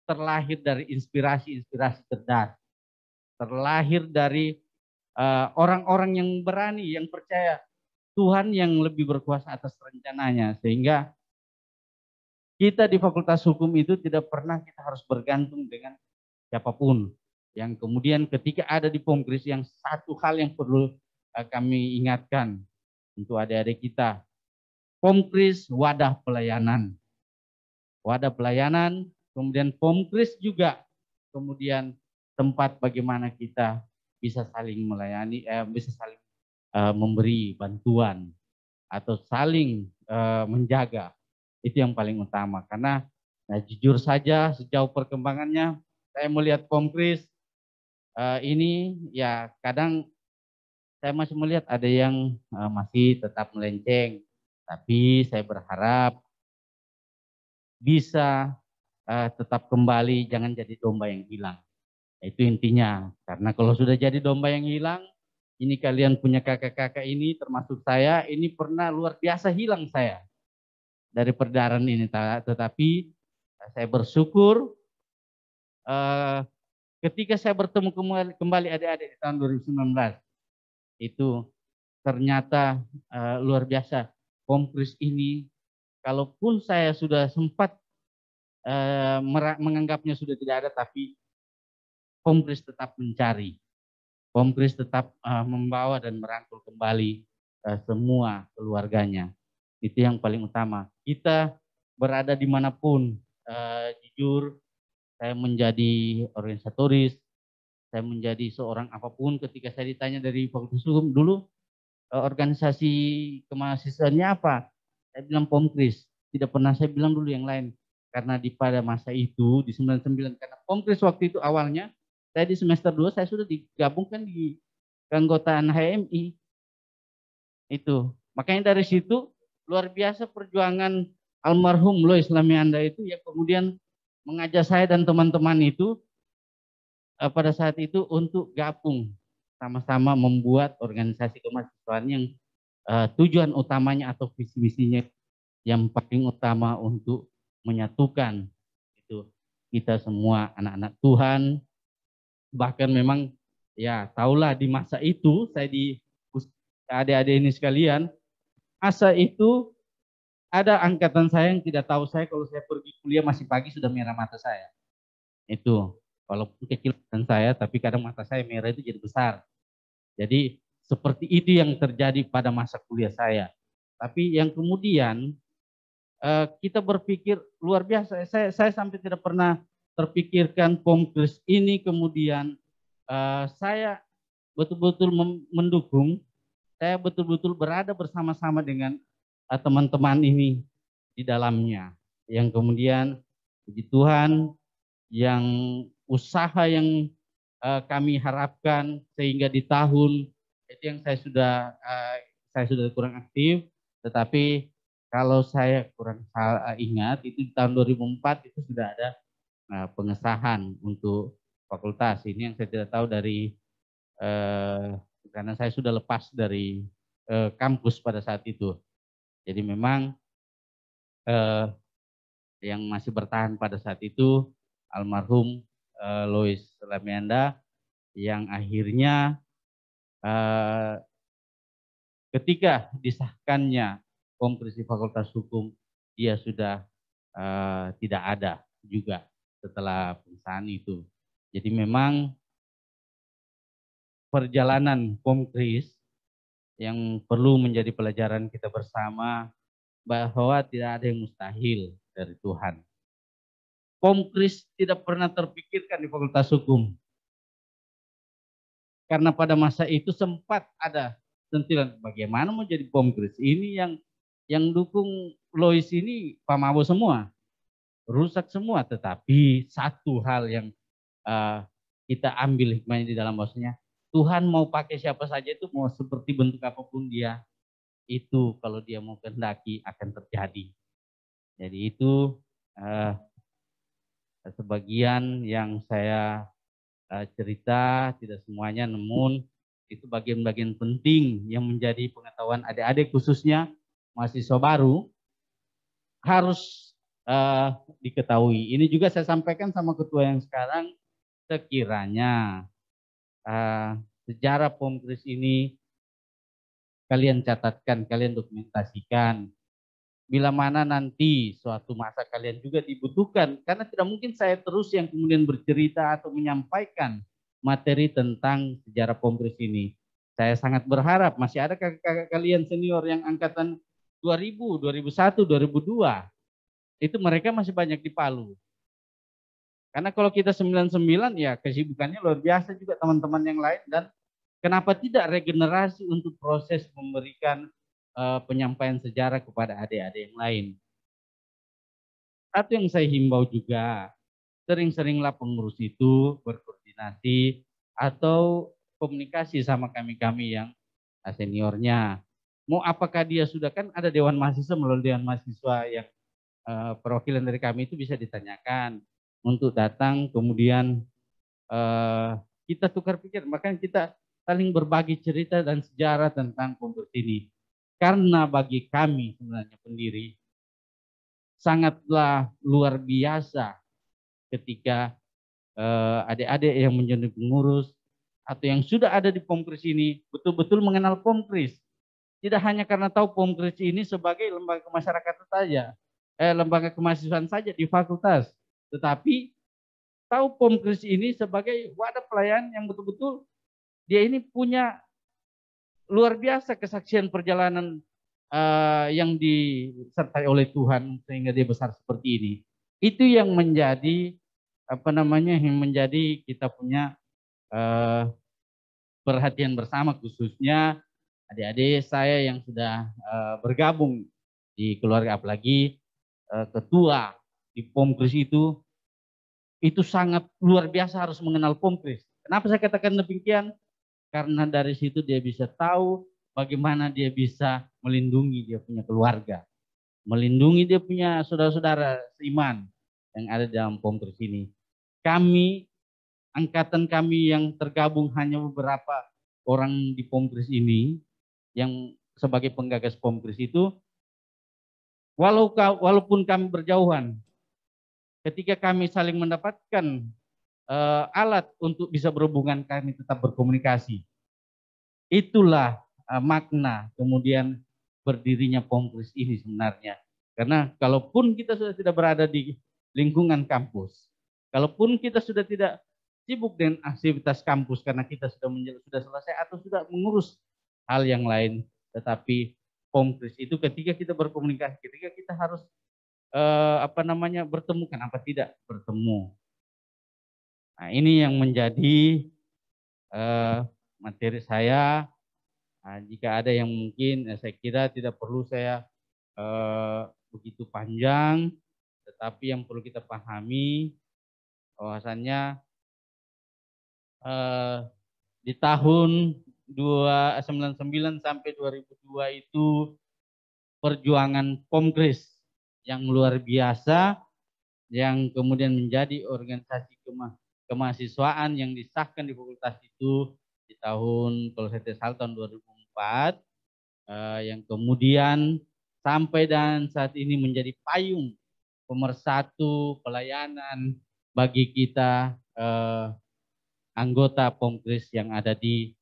terlahir dari inspirasi-inspirasi cerdas. Terlahir dari orang-orang yang berani, yang percaya Tuhan yang lebih berkuasa atas rencananya. Sehingga kita di Fakultas Hukum itu tidak pernah kita harus bergantung dengan siapapun. Yang kemudian ketika ada di Pompris, yang satu hal yang perlu kami ingatkan untuk adik-adik kita, Pompris wadah pelayanan. Wadah pelayanan, kemudian Pompris juga kemudian tempat bagaimana kita bisa saling melayani, bisa saling memberi bantuan atau saling menjaga. Itu yang paling utama, karena jujur saja sejauh perkembangannya saya melihat Pompris ini ya kadang saya masih melihat ada yang masih tetap melenceng, tapi saya berharap bisa tetap kembali, jangan jadi domba yang hilang. Itu intinya, karena kalau sudah jadi domba yang hilang, ini kalian punya kakak-kakak ini termasuk saya, ini pernah luar biasa hilang saya. dari perdarahan ini, tetapi saya bersyukur ketika saya bertemu kembali adik-adik di tahun 2019 itu ternyata luar biasa. Pomkris ini, kalaupun saya sudah sempat menganggapnya sudah tidak ada, tapi Pomkris tetap mencari. Pomkris tetap membawa dan merangkul kembali semua keluarganya. Itu yang paling utama. Kita berada dimanapun, jujur, saya menjadi organisatoris, saya menjadi seorang apapun. Ketika saya ditanya dari Fakultas Hukum dulu, organisasi kemahasiswaannya apa? Saya bilang Pomkris. Tidak pernah saya bilang dulu yang lain. Karena pada masa itu, di 99, karena Pomkris waktu itu awalnya, saya di semester 2, saya sudah digabungkan di keanggotaan HMI. Itu. Makanya dari situ, luar biasa perjuangan almarhum Lois Lamianda itu, yang kemudian mengajak saya dan teman-teman itu, pada saat itu untuk gabung sama-sama membuat organisasi kemahasiswaan yang tujuan utamanya atau visi misinya yang paling utama untuk menyatukan itu kita semua anak-anak Tuhan. Bahkan memang ya tahulah di masa itu saya di adik-adik ini sekalian, masa itu ada angkatan saya yang tidak tahu saya kalau saya pergi kuliah masih pagi sudah merah mata saya. Itu walaupun kecil dan saya, tapi kadang mata saya merah itu jadi besar. Jadi seperti itu yang terjadi pada masa kuliah saya. Tapi yang kemudian kita berpikir luar biasa. Saya sampai tidak pernah terpikirkan Pomkris ini kemudian saya betul-betul mendukung. Saya betul-betul berada bersama-sama dengan teman-teman ini di dalamnya. Yang kemudian puji Tuhan yang usaha yang kami harapkan sehingga di tahun itu yang saya sudah kurang aktif, tetapi kalau saya kurang ingat itu di tahun 2004 itu sudah ada pengesahan untuk fakultas. Ini yang saya tidak tahu dari karena saya sudah lepas dari kampus pada saat itu. Jadi memang yang masih bertahan pada saat itu almarhum Lois Lamianda yang akhirnya ketika disahkannya Pomkris di Fakultas Hukum dia sudah tidak ada juga setelah pengesahan itu. Jadi memang perjalanan Pomkris yang perlu menjadi pelajaran kita bersama bahwa tidak ada yang mustahil dari Tuhan. Pomkris tidak pernah terpikirkan di Fakultas Hukum. Karena pada masa itu sempat ada sentilan bagaimana mau jadi Pomkris. Ini yang dukung Lois ini Pak Mabo semua. Rusak semua. Tetapi satu hal yang kita ambil hikmahnya di dalam bahasanya, Tuhan mau pakai siapa saja itu, mau seperti bentuk apapun dia, itu kalau dia mau kehendaki akan terjadi. Jadi itu sebagian yang saya cerita, tidak semuanya, namun itu bagian-bagian penting yang menjadi pengetahuan adik-adik khususnya mahasiswa baru harus diketahui. Ini juga saya sampaikan sama ketua yang sekarang, sekiranya sejarah Pomkris ini kalian catatkan, kalian dokumentasikan. Bila mana nanti suatu masa kalian juga dibutuhkan, karena tidak mungkin saya terus yang kemudian bercerita atau menyampaikan materi tentang sejarah Pomkris ini. Saya sangat berharap masih ada kakak-kakak kalian senior yang angkatan 2000, 2001, 2002. Itu mereka masih banyak di Palu. Karena kalau kita 99 ya kesibukannya luar biasa juga teman-teman yang lain, dan kenapa tidak regenerasi untuk proses memberikan penyampaian sejarah kepada adik-adik yang lain. Satu yang saya himbau juga, sering-seringlah pengurus itu berkoordinasi atau komunikasi sama kami-kami yang seniornya. Mau apakah dia sudah, kan ada Dewan Mahasiswa, melalui Dewan Mahasiswa yang perwakilan dari kami itu bisa ditanyakan untuk datang, kemudian kita tukar pikir, bahkan kita saling berbagi cerita dan sejarah tentang Pomkris ini. Karena bagi kami sebenarnya pendiri, sangatlah luar biasa ketika adik-adik yang menjadi pengurus atau yang sudah ada di Pomkris ini betul-betul mengenal Pomkris. Tidak hanya karena tahu Pomkris ini sebagai lembaga kemasyarakatan saja, lembaga kemahasiswaan saja di fakultas, tetapi tahu Pomkris ini sebagai wadah pelayan yang betul-betul dia ini punya luar biasa kesaksian perjalanan yang disertai oleh Tuhan sehingga dia besar seperti ini. Itu yang menjadi yang menjadi kita punya perhatian bersama, khususnya adik-adik saya yang sudah bergabung di keluarga, apalagi ketua di Pomkris itu sangat luar biasa harus mengenal Pomkris. Kenapa saya katakan demikian? Karena dari situ dia bisa tahu bagaimana dia bisa melindungi dia punya keluarga, melindungi dia punya saudara-saudara seiman yang ada dalam Pomkris ini. Kami, angkatan kami yang tergabung hanya beberapa orang di Pomkris ini, yang sebagai penggagas Pomkris itu, walaupun kami berjauhan, ketika kami saling mendapatkan alat untuk bisa berhubungan, kami tetap berkomunikasi. Itulah makna kemudian berdirinya Pomkris ini sebenarnya. Karena kalaupun kita sudah tidak berada di lingkungan kampus, kalaupun kita sudah tidak sibuk dengan aktivitas kampus karena kita sudah selesai atau sudah mengurus hal yang lain, tetapi Pomkris itu ketika kita berkomunikasi, ketika kita harus bertemu, kenapa tidak bertemu? Nah, ini yang menjadi materi saya. Nah, jika ada yang mungkin saya kira tidak perlu saya begitu panjang, tetapi yang perlu kita pahami bahwasannya di tahun 1999 sampai 2002 itu perjuangan Pomkris yang luar biasa, yang kemudian menjadi organisasi kemahasiswaan yang disahkan di fakultas itu di tahun, kalau saya tidak salah, tahun 2004, yang kemudian sampai dan saat ini menjadi payung pemersatu pelayanan bagi kita anggota Pomkris yang ada di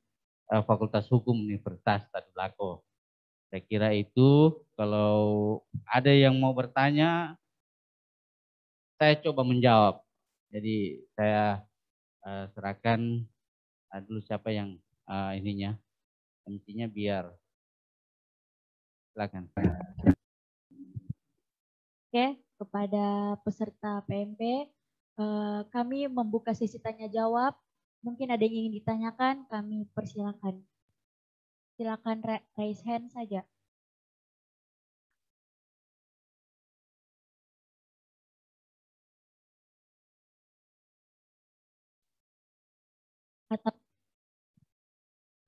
Fakultas Hukum Universitas Tadulako. Saya kira itu, kalau ada yang mau bertanya, saya coba menjawab. Jadi saya serahkan dulu siapa yang intinya biar silakan. Oke, kepada peserta PMP, kami membuka sesi tanya jawab. Mungkin ada yang ingin ditanyakan, kami persilakan. Silakan raise hand saja.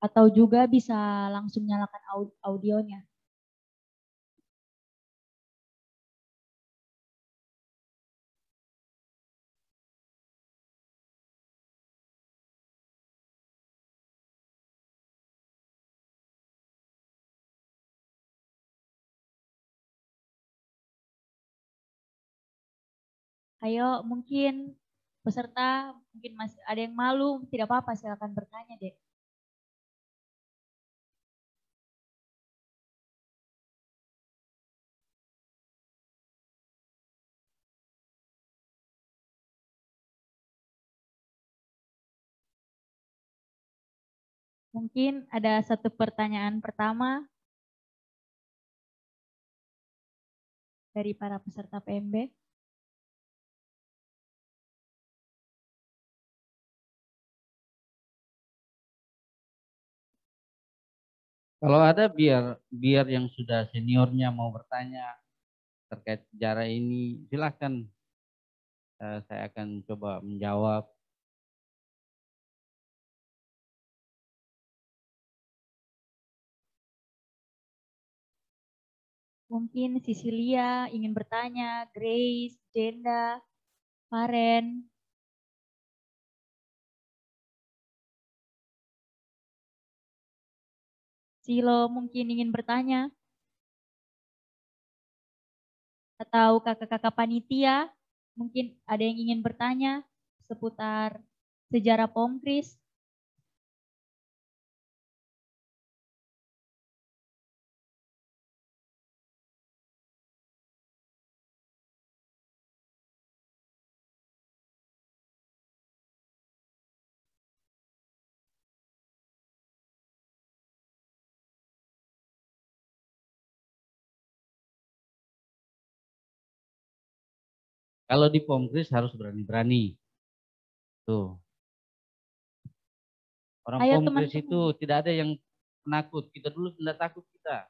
Atau juga bisa langsung nyalakan audionya. Ayo, mungkin peserta mungkin masih ada yang malu, tidak apa-apa, silakan bertanya deh. Mungkin ada satu pertanyaan pertama dari para peserta PMB. Kalau ada biar yang sudah seniornya mau bertanya terkait sejarah ini, silakan. Saya akan coba menjawab. Mungkin Cecilia ingin bertanya, Grace, Jenda, Faren. Silo mungkin ingin bertanya. atau kakak-kakak panitia, mungkin ada yang ingin bertanya seputar sejarah Pomkris. Kalau di Pomkris harus berani-berani. Tuh. Orang Ayo Pomkris teman-teman. itu tidak ada yang penakut. Kita dulu tidak takut kita.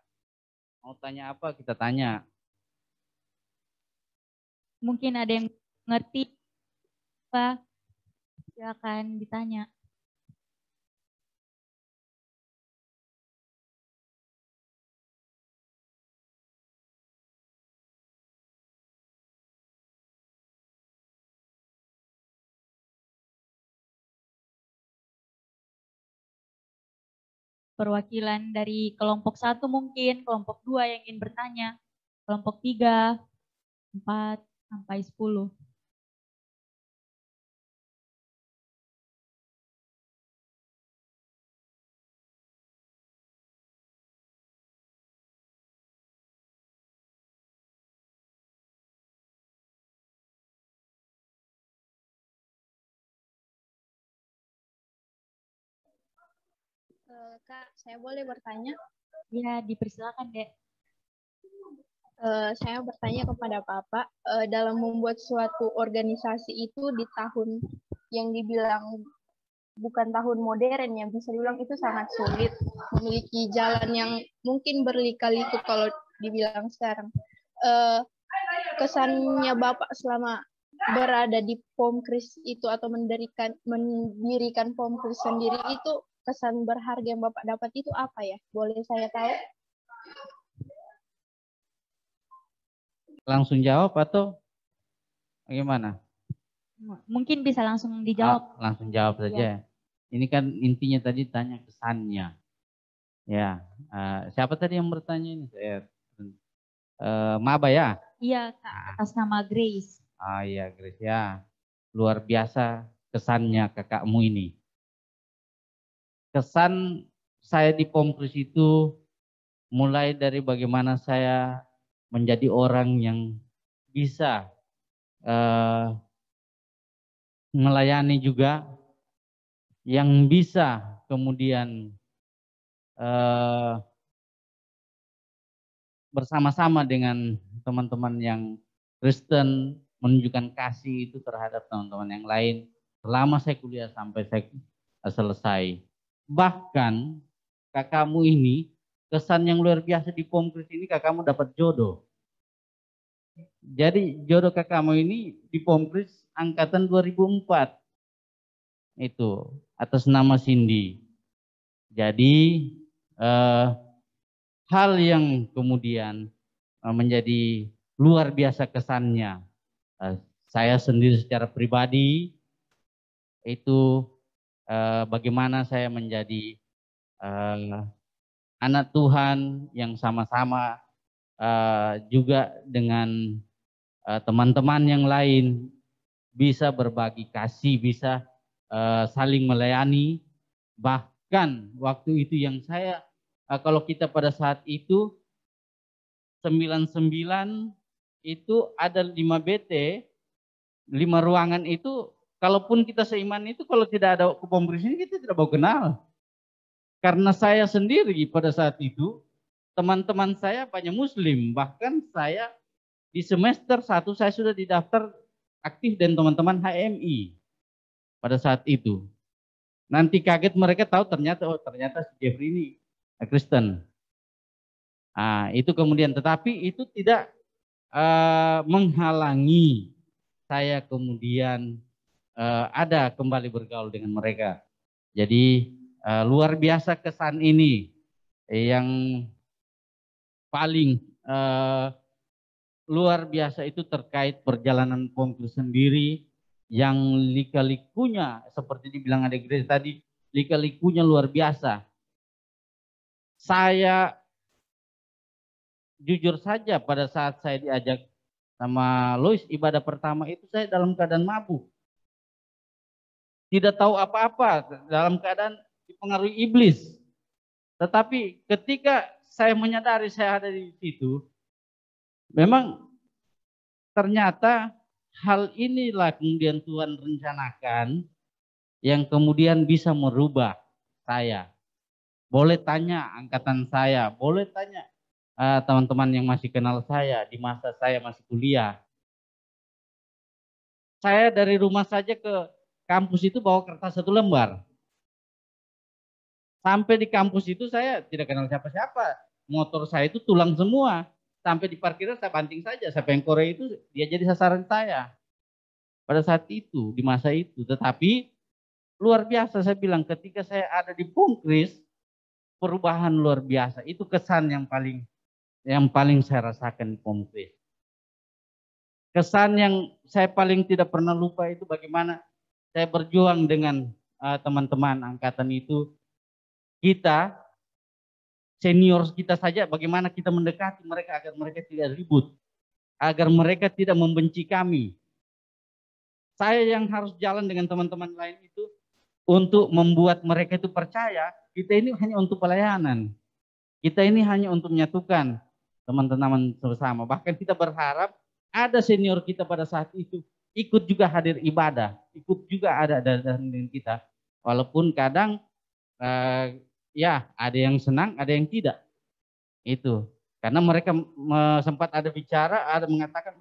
Mau tanya apa kita tanya. Mungkin ada yang ngerti apa, silakan ditanya. Perwakilan dari kelompok 1 mungkin, kelompok 2 yang ingin bertanya, kelompok 3, 4, sampai 10. Kak, saya boleh bertanya? Ya, dipersilakan, Dek. Saya bertanya kepada Bapak, dalam membuat suatu organisasi itu di tahun yang dibilang bukan tahun modern, yang bisa dibilang itu sangat sulit, memiliki jalan yang mungkin berliku-liku kalau dibilang sekarang. Kesannya Bapak selama berada di Pomkris itu atau mendirikan Pomkris sendiri itu, kesan berharga yang Bapak dapat itu apa ya? Boleh saya tahu? Langsung jawab atau bagaimana? Mungkin bisa langsung dijawab. Langsung jawab saja. Ini kan intinya tadi tanya kesannya. Ya, siapa tadi yang bertanya ini? Saya, Maba ya? Iya, Kak, atas nama Grace. Iya, Grace ya. Luar biasa kesannya kakakmu ini. Kesan saya di Pomkris itu mulai dari bagaimana saya menjadi orang yang bisa melayani juga, yang bisa kemudian bersama-sama dengan teman-teman yang Kristen, menunjukkan kasih itu terhadap teman-teman yang lain selama saya kuliah sampai saya selesai. Bahkan kakakmu ini, kesan yang luar biasa di Pomkris ini, kakakmu dapat jodoh. Jadi jodoh kakakmu ini di Pomkris angkatan 2004. Itu atas nama Cindy. Jadi hal yang kemudian menjadi luar biasa kesannya, saya sendiri secara pribadi itu bagaimana saya menjadi anak Tuhan yang sama-sama juga dengan teman-teman yang lain bisa berbagi kasih, bisa saling melayani. Bahkan waktu itu yang saya, kalau kita pada saat itu 99 itu ada 5 BT, 5 ruangan itu, kalaupun kita seiman itu, kalau tidak ada Pomkris ini kita tidak mau kenal. Karena saya sendiri pada saat itu, teman-teman saya banyak Muslim, bahkan saya di semester 1 saya sudah didaftar aktif dan teman-teman HMI pada saat itu. Nanti kaget mereka tahu ternyata si Jeffrey ini Kristen. Itu kemudian, tetapi itu tidak menghalangi saya kemudian ada kembali bergaul dengan mereka. Jadi luar biasa kesan ini yang paling luar biasa itu terkait perjalanan Pomkris sendiri yang lika-likunya seperti dibilang ada Grace tadi, lika-likunya luar biasa. Saya jujur saja pada saat saya diajak sama Lois, ibadah pertama itu saya dalam keadaan mabuk. Tidak tahu apa-apa, dalam keadaan dipengaruhi iblis. Tetapi ketika saya menyadari saya ada di situ, memang ternyata hal inilah kemudian Tuhan rencanakan yang kemudian bisa merubah saya. Boleh tanya angkatan saya, boleh tanya teman-teman yang masih kenal saya di masa saya masih kuliah. Saya dari rumah saja ke kampus itu bawa kertas 1 lembar. Sampai di kampus itu saya tidak kenal siapa-siapa. Motor saya itu tulang semua. Sampai di parkiran saya banting saja. Sampai yang Korea itu dia jadi sasaran saya. Pada saat itu, di masa itu. Tetapi luar biasa saya bilang ketika saya ada di Pongkris, perubahan luar biasa. Itu kesan yang paling saya rasakan di Pongkris. Kesan yang saya paling tidak pernah lupa itu bagaimana saya berjuang dengan teman-teman angkatan itu. Kita, senior kita saja, bagaimana kita mendekati mereka agar mereka tidak ribut. Agar mereka tidak membenci kami. Saya yang harus jalan dengan teman-teman lain itu untuk membuat mereka itu percaya kita ini hanya untuk pelayanan. Kita ini hanya untuk menyatukan teman-teman bersama. Bahkan kita berharap ada senior kita pada saat itu ikut juga hadir ibadah. Ikut juga ada dengan kita. Walaupun kadang ya ada yang senang, ada yang tidak. Itu. Karena mereka sempat ada bicara, ada mengatakan,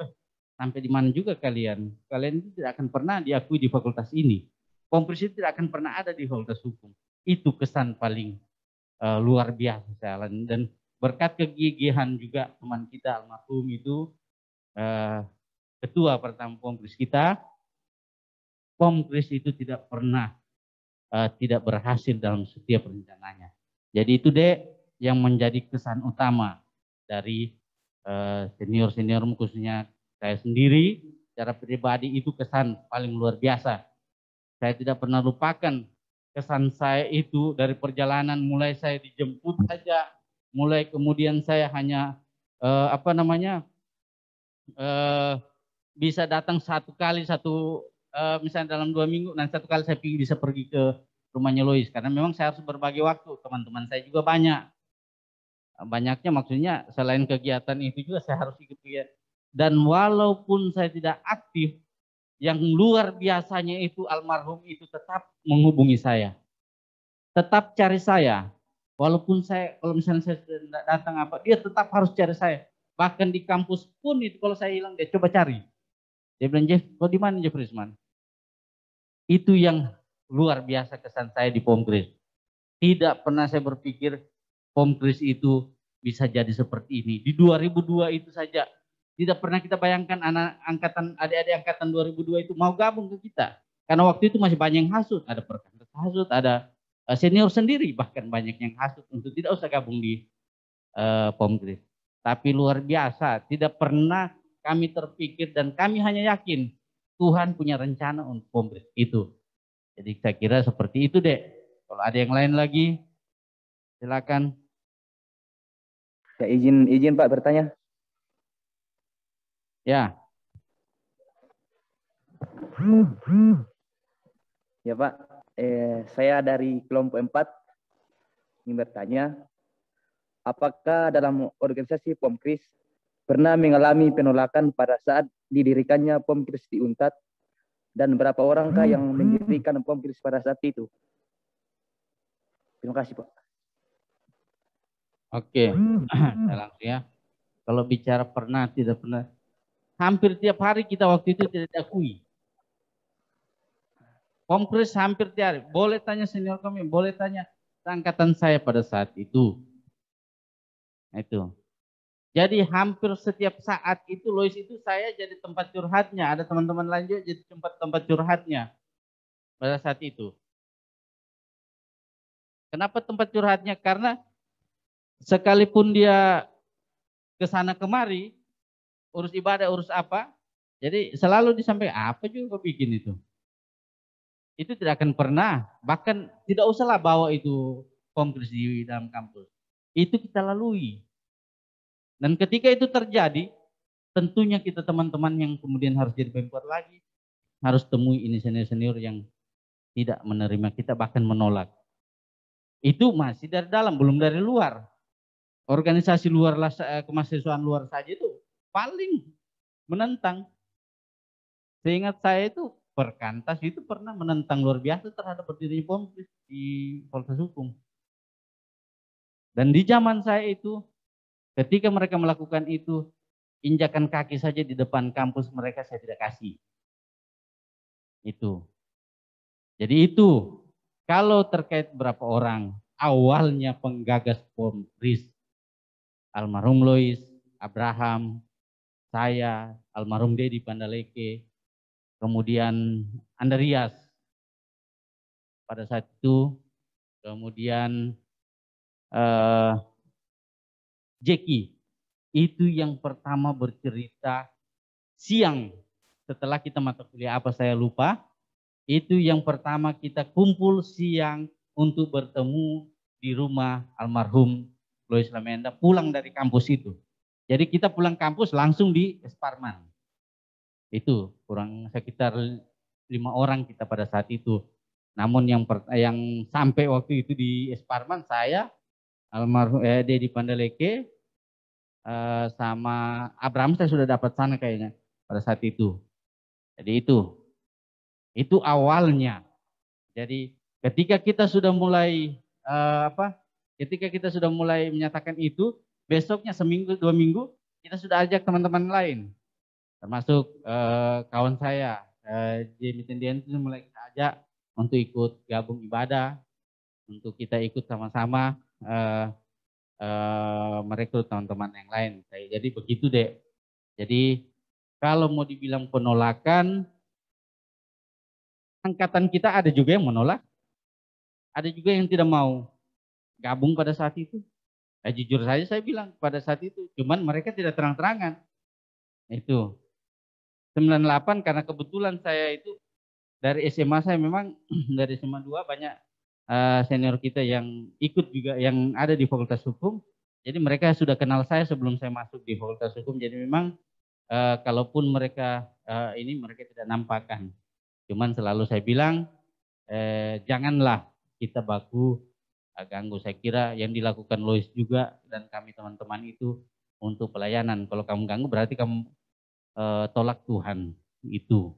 sampai di mana juga kalian? Kalian itu tidak akan pernah diakui di fakultas ini. Pongkris itu tidak akan pernah ada di fakultas hukum. Itu kesan paling luar biasa saya alami. Dan berkat kegigihan juga teman kita almarhum itu, ketua pertama Pongkris kita, Pongkris itu tidak pernah tidak berhasil dalam setiap rencananya. Jadi itu Dek yang menjadi kesan utama dari senior-senior khususnya saya sendiri secara pribadi itu kesan paling luar biasa. Saya tidak pernah lupakan kesan saya itu dari perjalanan mulai saya dijemput saja, mulai kemudian saya hanya bisa datang satu kali misalnya dalam 2 minggu, dan 1 kali saya bisa pergi ke rumahnya Lois karena memang saya harus berbagi waktu. Teman-teman saya juga banyak. Banyaknya maksudnya selain kegiatan itu juga saya harus ikut kegiatan. Dan walaupun saya tidak aktif, yang luar biasanya itu almarhum itu tetap menghubungi saya. Tetap cari saya. Walaupun kalau misalnya saya tidak datang dia tetap harus cari saya. Bahkan di kampus pun itu kalau saya hilang dia coba cari. Dia bilang, Jeff, kau di mana Jeff Risman? Itu yang luar biasa kesan saya di Pongkris. Tidak pernah saya berpikir Pongkris itu bisa jadi seperti ini. Di 2002 itu saja tidak pernah kita bayangkan adik-adik angkatan 2002 itu mau gabung ke kita. Karena waktu itu masih banyak yang hasut, ada perkantor hasut, ada senior sendiri bahkan banyak yang hasut untuk tidak usah gabung di Pongkris. Tapi luar biasa, tidak pernah kami terpikir dan kami hanya yakin Tuhan punya rencana untuk Pongkris itu. Jadi saya kira seperti itu Dek. Kalau ada yang lain lagi, silakan. Ya, izin Pak bertanya. Ya. Ya Pak, saya dari kelompok 4 ingin bertanya, apakah dalam organisasi Pongkris pernah mengalami penolakan pada saat didirikannya Pongkris di Untat, dan berapa orangkah yang mendirikan Pongkris pada saat itu? Terima kasih Pak. Oke, langsung ya. Kalau bicara pernah, tidak pernah. Hampir tiap hari kita waktu itu tidak diakui. Pongkris hampir tiap hari. Boleh tanya senior kami, boleh tanya angkatan saya pada saat itu. Itu. Jadi hampir setiap saat itu Lois itu saya jadi tempat curhatnya. Ada teman-teman lain juga jadi tempat curhatnya pada saat itu. Kenapa tempat curhatnya? Karena sekalipun dia ke sana kemari, urus ibadah, urus apa, jadi selalu disampaikan apa juga kau bikin itu. Itu tidak akan pernah, bahkan tidak usahlah bawa itu Pongkris di dalam kampus. Itu kita lalui. Dan ketika itu terjadi, tentunya kita teman-teman yang kemudian harus jadi pembuat lagi, harus temui ini senior-senior yang tidak menerima kita, bahkan menolak. Itu masih dari dalam, belum dari luar. Organisasi luar, kemahasiswaan luar saja itu paling menentang. Seingat saya itu Perkantas itu pernah menentang luar biasa terhadap berdirinya Pomkris di Fakultas Hukum. Dan di zaman saya itu, ketika mereka melakukan itu, injakan kaki saja di depan kampus mereka saya tidak kasih. Itu. Jadi itu, kalau terkait berapa orang, awalnya penggagas Pomkris, almarhum Lois, Abraham, saya, almarhum Dedi Pandaleke, kemudian Andreas pada saat itu, kemudian Jeki, itu yang pertama bercerita siang setelah kita mata kuliah apa saya lupa, itu yang pertama kita kumpul siang untuk bertemu di rumah almarhum Lois Lamenda pulang dari kampus itu. Jadi kita pulang kampus langsung di Esparman. Itu kurang sekitar 5 orang kita pada saat itu. Namun yang sampai waktu itu di Esparman saya, almarhum Dedi Pandaleke, sama Abraham saya sudah dapat sana kayaknya pada saat itu. Jadi itu awalnya. Jadi ketika kita sudah mulai ketika kita sudah mulai menyatakan itu, besoknya seminggu 2 minggu kita sudah ajak teman-teman lain, termasuk kawan saya Jamie Tendian itu mulai kita ajak untuk ikut gabung ibadah, untuk kita ikut sama-sama merekrut teman-teman yang lain. Jadi begitu deh. Jadi kalau mau dibilang penolakan, angkatan kita ada juga yang menolak, ada juga yang tidak mau gabung pada saat itu. Jujur saja saya bilang pada saat itu, cuman mereka tidak terang-terangan. Itu 98 karena kebetulan saya itu dari SMA saya memang dari SMA 2 banyak senior kita yang ikut juga yang ada di Fakultas Hukum. Jadi mereka sudah kenal saya sebelum saya masuk di Fakultas Hukum. Jadi memang kalaupun mereka mereka tidak nampakkan. Cuman selalu saya bilang janganlah kita baku ganggu. Saya kira yang dilakukan Lois juga dan kami teman-teman itu untuk pelayanan. Kalau kamu ganggu berarti kamu tolak Tuhan itu.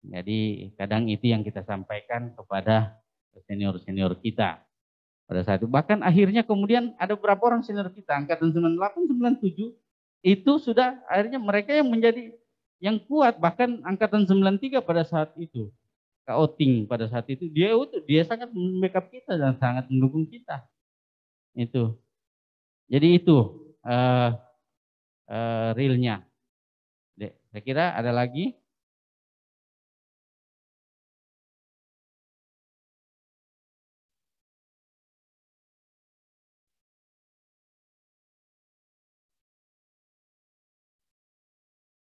Jadi kadang itu yang kita sampaikan kepada senior-senior kita pada saat itu. Bahkan akhirnya kemudian ada beberapa orang senior kita angkatan 98, 97 itu sudah akhirnya mereka yang menjadi yang kuat. Bahkan angkatan 93 pada saat itu, Kak Oting pada saat itu dia sangat membackup kita dan sangat mendukung kita. Itu. Jadi itu realnya. Saya kira ada lagi.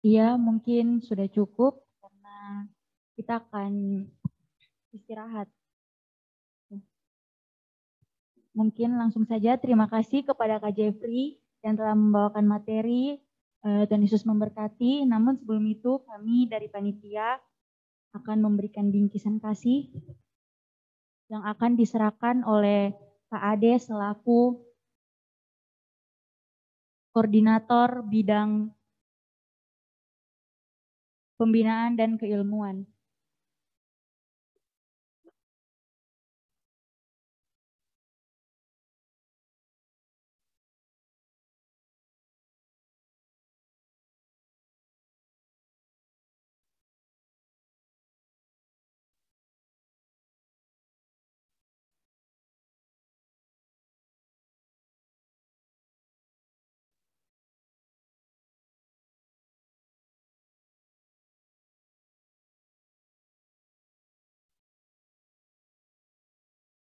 Iya, mungkin sudah cukup karena kita akan istirahat. Mungkin langsung saja terima kasih kepada Kak Jeffrey yang telah membawakan materi. Tuhan Yesus memberkati. Namun sebelum itu kami dari panitia akan memberikan bingkisan kasih yang akan diserahkan oleh Kak Ade selaku koordinator bidang pembinaan dan keilmuan.